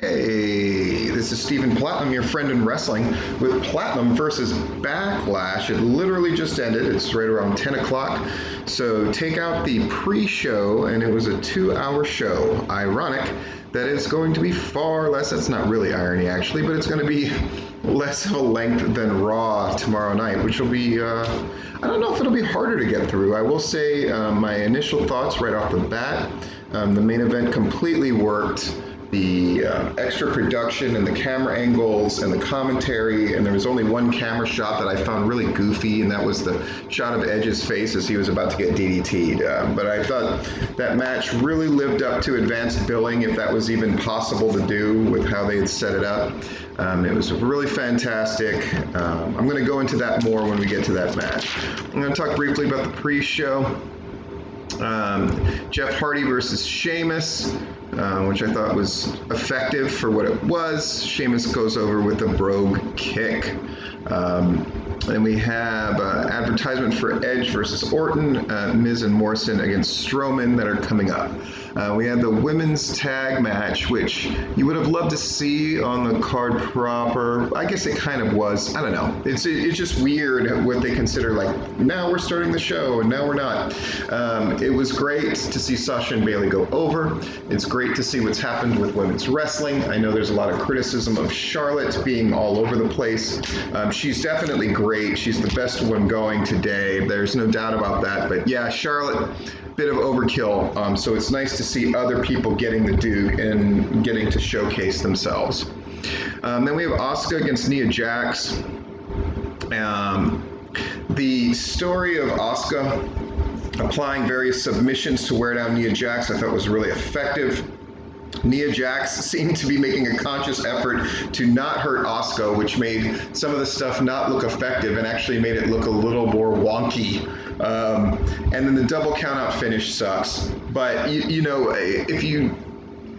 Hey, this is Stephen Platinum, your friend in wrestling, with Platinum versus Backlash. It literally just ended. It's right around 10 o'clock. So take out the pre-show, and it was a 2-hour show. Ironic that it's going to be far less, that's not really irony actually, but it's going to be less of a length than Raw tomorrow night, which will be, I don't know if it'll be harder to get through. I will say my initial thoughts right off the bat. The main event completely worked. The extra production and the camera angles and the commentary, and there was only one camera shot that I found really goofy, and that was the shot of Edge's face as he was about to get DDT'd. But I thought that match really lived up to advanced billing, if that was even possible to do with how they had set it up. It was really fantastic. I'm going to go into that more when we get to that match. I'm going to talk briefly about the pre-show. Jeff Hardy versus Sheamus, which I thought was effective for what it was. Sheamus goes over with a brogue kick. Then we have advertisement for Edge versus Orton, Miz and Morrison against Strowman that are coming up. We had the women's tag match, which you would have loved to see on the card proper. I guess it kind of was. I don't know. It's just weird what they consider, like, now we're starting the show and now we're not. It was great to see Sasha and Bayley go over. It's great to see what's happened with women's wrestling. I know there's a lot of criticism of Charlotte being all over the place. She's definitely great. She's the best one going today. There's no doubt about that. But yeah, Charlotte, bit of overkill. So it's nice to see other people getting the due and getting to showcase themselves. Then we have Asuka against Nia Jax. The story of Asuka applying various submissions to wear down Nia Jax I thought was really effective. Nia Jax seemed to be making a conscious effort to not hurt Asuka, which made some of the stuff not look effective and actually made it look a little more wonky. And then the double countout finish sucks. But, you know, if you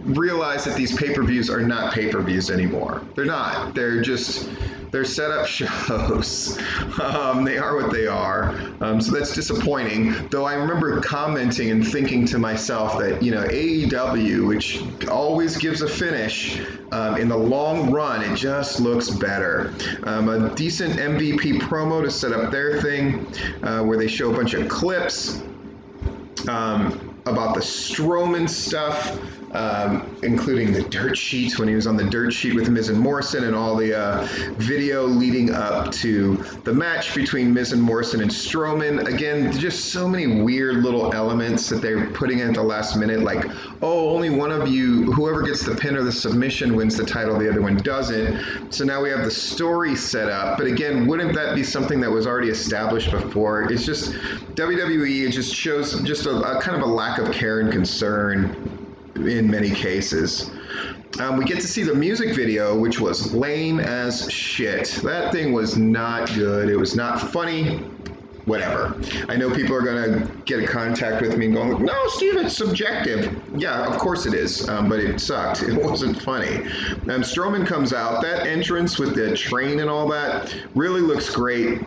realize that these pay-per-views are not pay-per-views anymore. They're not. They're set-up shows. They are what they are. So that's disappointing. Though I remember commenting and thinking to myself that, you know, AEW, which always gives a finish, in the long run, it just looks better. A decent MVP promo to set up their thing, where they show a bunch of clips about the Strowman stuff, including the dirt sheet when he was on the dirt sheet with Miz and Morrison, and all the video leading up to the match between Miz and Morrison and Strowman. Again, just so many weird little elements that they're putting in at the last minute, like, oh, only one of you, whoever gets the pin or the submission wins the title, the other one doesn't. So now we have the story set up. But again, wouldn't that be something that was already established before? It's just WWE, it just shows just a kind of a lack of care and concern in many cases. We get to see the music video, which was lame as shit. That thing was not good. It was not funny. Whatever. I know people are going to get in contact with me and going, no, Steve, it's subjective. Yeah, of course it is, but it sucked. It wasn't funny. Strowman comes out. That entrance with the train and all that really looks great.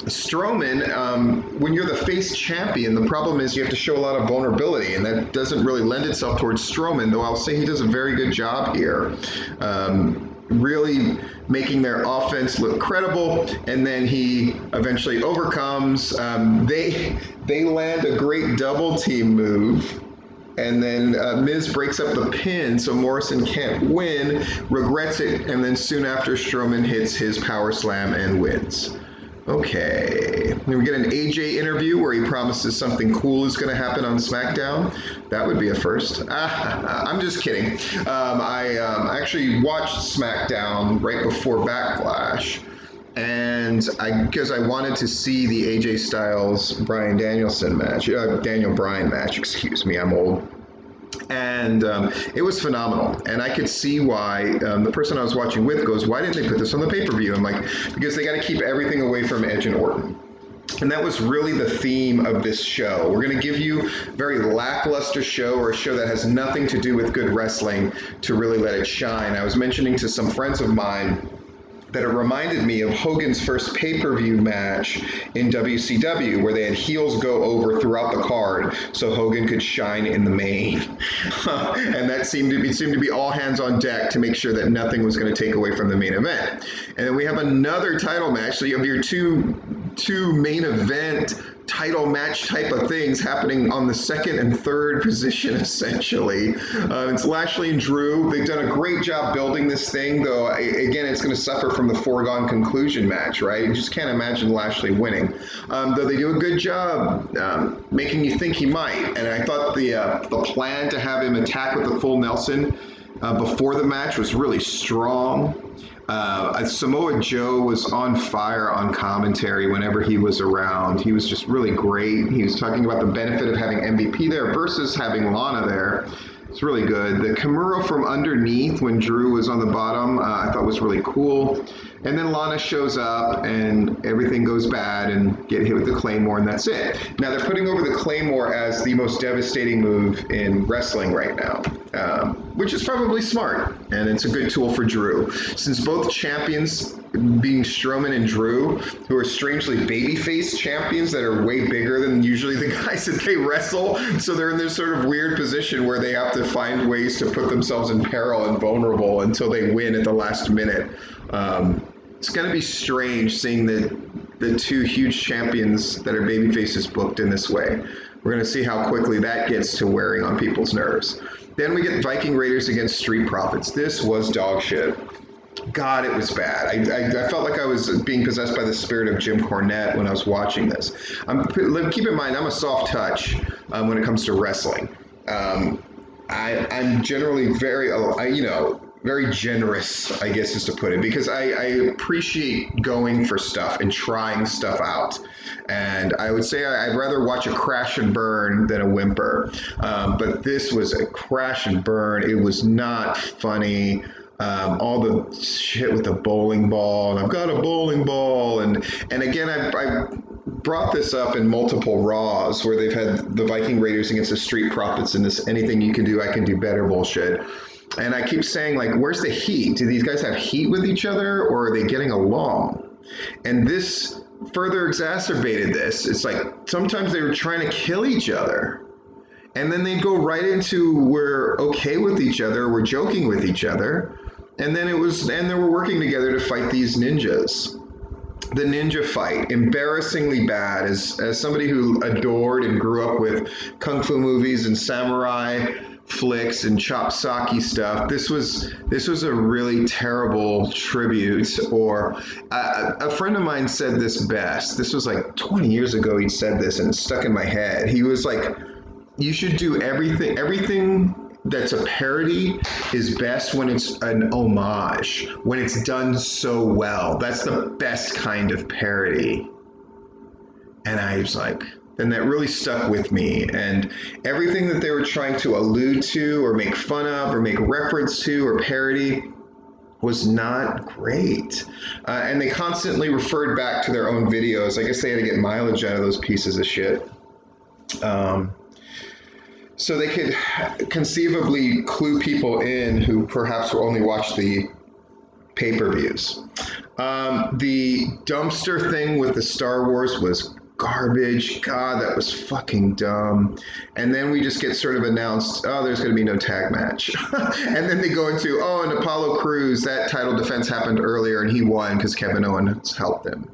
Strowman, when you're the face champion, the problem is you have to show a lot of vulnerability, and that doesn't really lend itself towards Strowman, though I'll say he does a very good job here. Really making their offense look credible, and then he eventually overcomes. They land a great double team move, and then Miz breaks up the pin, so Morrison can't win, regrets it, and then soon after Strowman hits his power slam and wins. Okay, then we get an AJ interview where he promises something cool is going to happen on SmackDown. That would be a first. I'm just kidding. I actually watched SmackDown right before Backlash, and because I wanted to see the AJ Styles Bryan Danielson match, Daniel Bryan match. Excuse me, I'm old. And it was phenomenal. And I could see why the person I was watching with goes, why didn't they put this on the pay-per-view? I'm like, because they got to keep everything away from Edge and Orton. And that was really the theme of this show. We're going to give you a very lackluster show, or a show that has nothing to do with good wrestling, to really let it shine. I was mentioning to some friends of mine that it reminded me of Hogan's first pay-per-view match in WCW, where they had heels go over throughout the card so Hogan could shine in the main. And that seemed to be all hands on deck to make sure that nothing was going to take away from the main event. And then we have another title match. So you have your two main event title match type of things happening on the second and third position, essentially. It's Lashley and Drew. They've done a great job building this thing, though again, it's going to suffer from the foregone conclusion match, right? You just can't imagine Lashley winning. Though they do a good job making you think he might. And I thought the plan to have him attack with the full Nelson before the match was really strong. Samoa Joe was on fire on commentary whenever he was around. He was just really great. He was talking about the benefit of having MVP there versus having Lana there. It's really good. The Kimura from underneath when Drew was on the bottom, I thought was really cool. And then Lana shows up and everything goes bad and get hit with the Claymore, and that's it. Now they're putting over the Claymore as the most devastating move in wrestling right now, which is probably smart, and it's a good tool for Drew. Since both champions, being Strowman and Drew, who are strangely babyface champions that are way bigger than usually the guys that they wrestle, so they're in this sort of weird position where they have to find ways to put themselves in peril and vulnerable until they win at the last minute. It's going to be strange seeing the two huge champions that are babyfaces booked in this way. We're going to see how quickly that gets to wearing on people's nerves. Then we get Viking Raiders against Street Profits. This was dog shit. God, it was bad. I felt like I was being possessed by the spirit of Jim Cornette when I was watching this. Keep in mind, I'm a soft touch when it comes to wrestling. I'm generally very generous, I guess is to put it, because I appreciate going for stuff and trying stuff out. And I would say I'd rather watch a crash and burn than a whimper. But this was a crash and burn. It was not funny. All the shit with the bowling ball, and I've got a bowling ball. And again, I brought this up in multiple Raws where they've had the Viking Raiders against the Street Profits in this anything you can do, I can do better bullshit. And I keep saying, like, where's the heat? Do these guys have heat with each other, or are they getting along? And this further exacerbated this. It's like sometimes they were trying to kill each other. And then they'd go right into we're okay with each other, we're joking with each other. And then they were working together to fight these ninjas. The ninja fight, embarrassingly bad. As somebody who adored and grew up with kung fu movies and samurai flicks and chop sake stuff, this was a really terrible tribute. Or a friend of mine said this best. This was like 20 years ago he said this, and it stuck in my head. He was like, you should do everything that's a parody is best when it's an homage, when it's done so well. That's the best kind of parody. And I was like, and that really stuck with me. And everything that they were trying to allude to or make fun of or make reference to or parody was not great. And they constantly referred back to their own videos. I guess they had to get mileage out of those pieces of shit. So they could conceivably clue people in who perhaps will only watch the pay-per-views. The dumpster thing with the Star Wars was garbage. God, that was fucking dumb. And then we just get sort of announced, oh, there's going to be no tag match. And then they go into, oh, and Apollo Crews, that title defense happened earlier and he won because Kevin Owens helped him.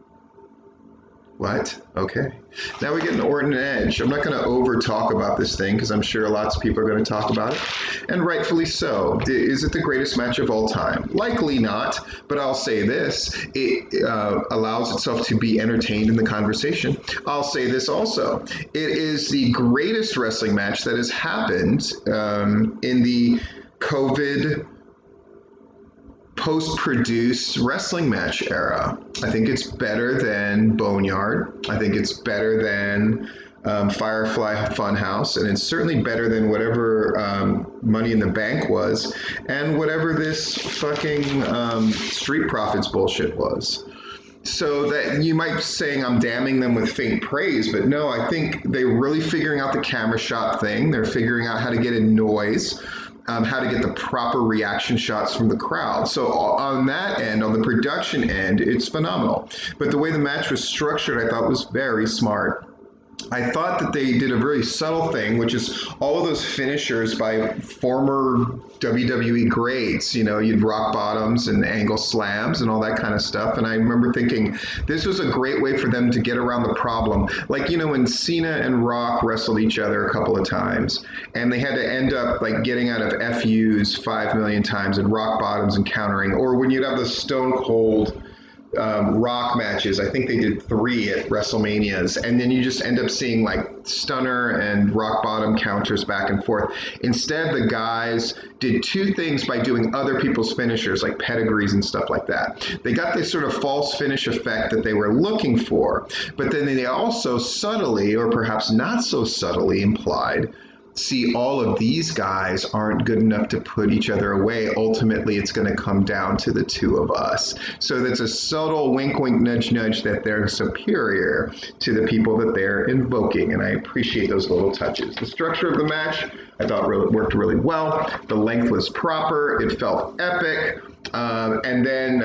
What? Okay. Now we get an Orton Edge. I'm not going to over talk about this thing because I'm sure lots of people are going to talk about it, and rightfully so. Is it the greatest match of all time? Likely not, but I'll say this. It allows itself to be entertained in the conversation. I'll say this also. It is the greatest wrestling match that has happened in the COVID post-produced wrestling match era. I think it's better than Boneyard. I think it's better than Firefly Funhouse, and it's certainly better than whatever Money in the Bank was, and whatever this fucking Street Profits bullshit was. So that you might be saying I'm damning them with faint praise, but no, I think they're really figuring out the camera shot thing. They're figuring out how to get in noise. how to get the proper reaction shots from the crowd. So on that end, on the production end, it's phenomenal. But the way the match was structured, I thought was very smart. I thought that they did a very subtle thing, which is all of those finishers by former WWE greats. You know, you'd rock bottoms and angle slams and all that kind of stuff. And I remember thinking this was a great way for them to get around the problem. Like, you know, when Cena and Rock wrestled each other a couple of times and they had to end up like getting out of FUs 5 million times and rock bottoms and countering, or when you'd have the Stone Cold Rock matches. I think they did 3 at WrestleManias, and then you just end up seeing like stunner and rock bottom counters back and forth. Instead, the guys did 2 things by doing other people's finishers, like pedigrees and stuff like that. They got this sort of false finish effect that they were looking for, but then they also subtly, or perhaps not so subtly, implied, see, all of these guys aren't good enough to put each other away. Ultimately, it's going to come down to the 2 of us. So that's a subtle wink, wink, nudge, nudge that they're superior to the people that they're invoking. And I appreciate those little touches. The structure of the match, I thought worked really well. The length was proper. It felt epic. And then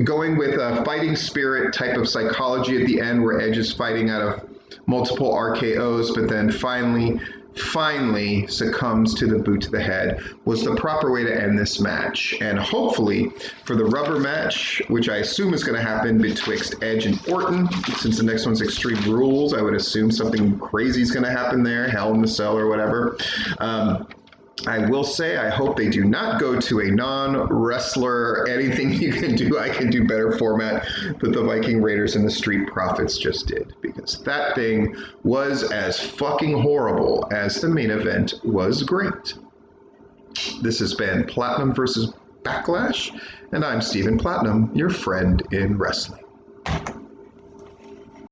going with a fighting spirit type of psychology at the end where Edge is fighting out of multiple RKOs, but then finally succumbs to the boot to the head was the proper way to end this match. And hopefully for the rubber match, which I assume is going to happen betwixt Edge and Orton, since the next one's Extreme Rules, I would assume something crazy is going to happen there, Hell in the Cell or whatever. I will say I hope they do not go to a non-wrestler, anything you can do, I can do better format that the Viking Raiders and the Street Profits just did, because that thing was as fucking horrible as the main event was great. This has been Platinum versus Backlash, and I'm Stephen Platinum, your friend in wrestling.